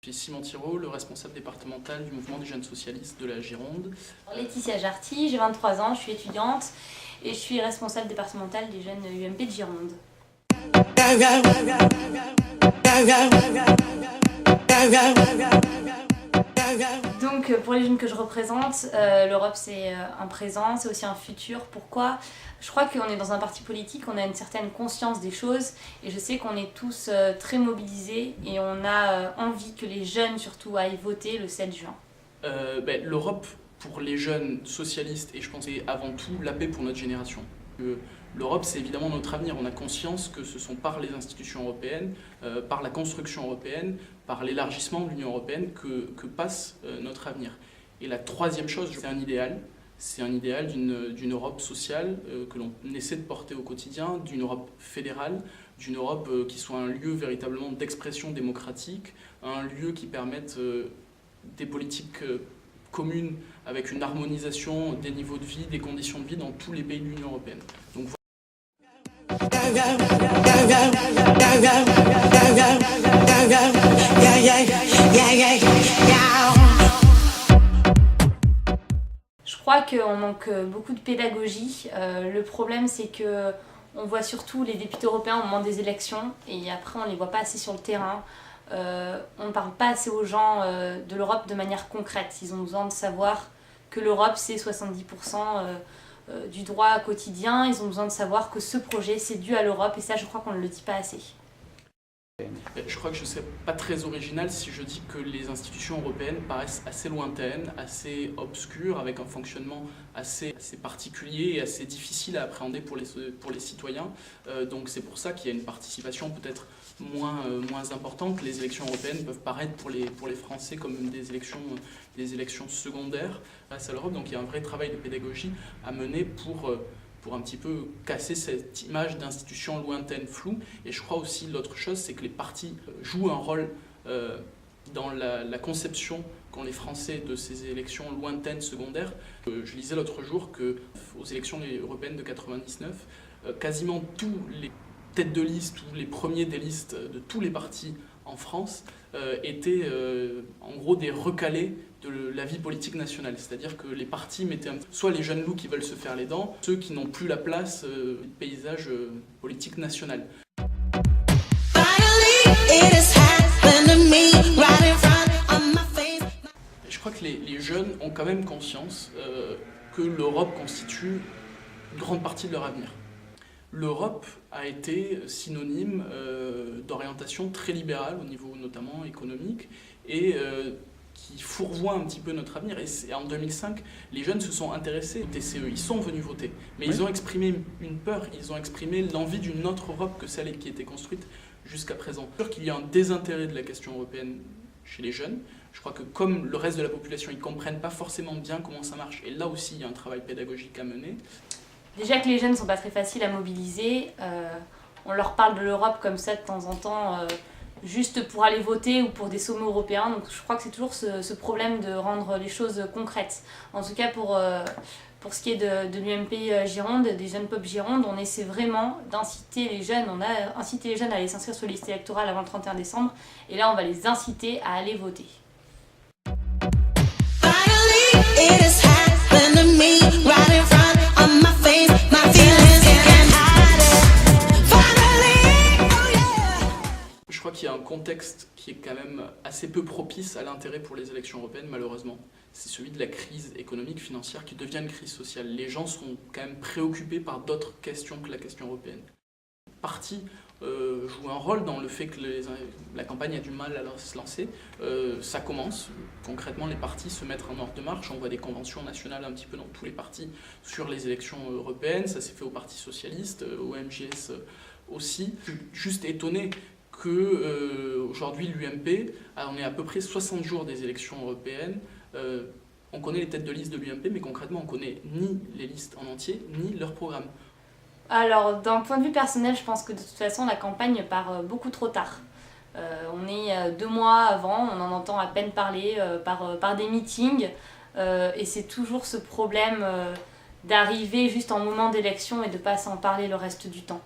Je suis Simon Thirault, le responsable départemental du mouvement des jeunes socialistes de la Gironde. Laetitia Jarty, j'ai 23 ans, je suis étudiante et je suis responsable départementale des jeunes UMP de Gironde. Donc pour les jeunes que je représente, l'Europe c'est un présent, c'est aussi un futur. Pourquoi ? Je crois qu'on est dans un parti politique, on a une certaine conscience des choses et je sais qu'on est tous très mobilisés et on a envie que les jeunes surtout aillent voter le 7 juin. L'Europe pour les jeunes socialistes et je pense c'est avant tout la paix pour notre génération. L'Europe, c'est évidemment notre avenir. On a conscience que ce sont par les institutions européennes, par la construction européenne, par l'élargissement de l'Union européenne que passe notre avenir. Et la troisième chose, c'est un idéal. C'est un idéal d'une Europe sociale que l'on essaie de porter au quotidien, d'une Europe fédérale, d'une Europe qui soit un lieu véritablement d'expression démocratique, un lieu qui permette des politiques communes avec une harmonisation des niveaux de vie, des conditions de vie dans tous les pays de l'Union européenne. Donc, je crois qu'on manque beaucoup de pédagogie. Le problème, c'est que on voit surtout les députés européens au moment des élections et après on ne les voit pas assez sur le terrain. On ne parle pas assez aux gens de l'Europe de manière concrète. Ils ont besoin de savoir que l'Europe c'est 70% du droit quotidien. Ils ont besoin de savoir que ce projet c'est dû à l'Europe et ça je crois qu'on ne le dit pas assez. Je crois que je ne serais pas très original si je dis que les institutions européennes paraissent assez lointaines, assez obscures, avec un fonctionnement assez particulier et assez difficile à appréhender pour les citoyens. Donc c'est pour ça qu'il y a une participation peut-être moins importante. Les élections européennes peuvent paraître pour les Français comme des élections secondaires face à l'Europe. Donc il y a un vrai travail de pédagogie à mener pour un petit peu casser cette image d'institutions lointaines, floues. Et je crois aussi l'autre chose, c'est que les partis jouent un rôle dans la conception qu'ont les Français de ces élections lointaines, secondaires. Je lisais l'autre jour qu'aux élections européennes de 1999, quasiment tous les têtes de liste ou les premiers des listes de tous les partis en France étaient en gros des recalés de la vie politique nationale. C'est-à-dire que les partis mettaient soit les jeunes loups qui veulent se faire les dents, ceux qui n'ont plus la place du paysage politique national. Je crois que les jeunes ont quand même conscience que l'Europe constitue une grande partie de leur avenir. L'Europe a été synonyme d'orientation très libérale au niveau notamment économique et qui fourvoie un petit peu notre avenir. Et en 2005, les jeunes se sont intéressés au TCE, ils sont venus voter, mais ils ont exprimé une peur, ils ont exprimé l'envie d'une autre Europe que celle qui était construite jusqu'à présent. Je suis sûr qu'il y a un désintérêt de la question européenne chez les jeunes. Je crois que comme le reste de la population, ils ne comprennent pas forcément bien comment ça marche. Et là aussi, il y a un travail pédagogique à mener. Déjà que les jeunes ne sont pas très faciles à mobiliser, on leur parle de l'Europe comme ça de temps en temps, juste pour aller voter ou pour des sommets européens. Donc je crois que c'est toujours ce problème de rendre les choses concrètes. En tout cas pour ce qui est de l'UMP Gironde, des jeunes pop Gironde, on essaie vraiment d'inciter les jeunes. On a incité les jeunes à aller s'inscrire sur les listes électorales avant le 31 décembre. Et là on va les inciter à aller voter. Je crois qu'il y a un contexte qui est quand même assez peu propice à l'intérêt pour les élections européennes, malheureusement. C'est celui de la crise économique, financière, qui devient une crise sociale. Les gens sont quand même préoccupés par d'autres questions que la question européenne. Les partis jouent un rôle dans le fait que la campagne a du mal à se lancer. Ça commence. Concrètement, les partis se mettent en ordre de marche. On voit des conventions nationales un petit peu dans tous les partis sur les élections européennes. Ça s'est fait au Parti socialiste, au MGS aussi. Je suis juste étonné qu'aujourd'hui l'UMP, on est à peu près 60 jours des élections européennes, on connaît les têtes de liste de l'UMP, mais concrètement on connaît ni les listes en entier, ni leur programme. Alors d'un point de vue personnel, je pense que de toute façon la campagne part beaucoup trop tard. On est 2 mois avant, on en entend à peine parler par des meetings, et c'est toujours ce problème d'arriver juste en moment d'élection et de ne pas s'en parler le reste du temps.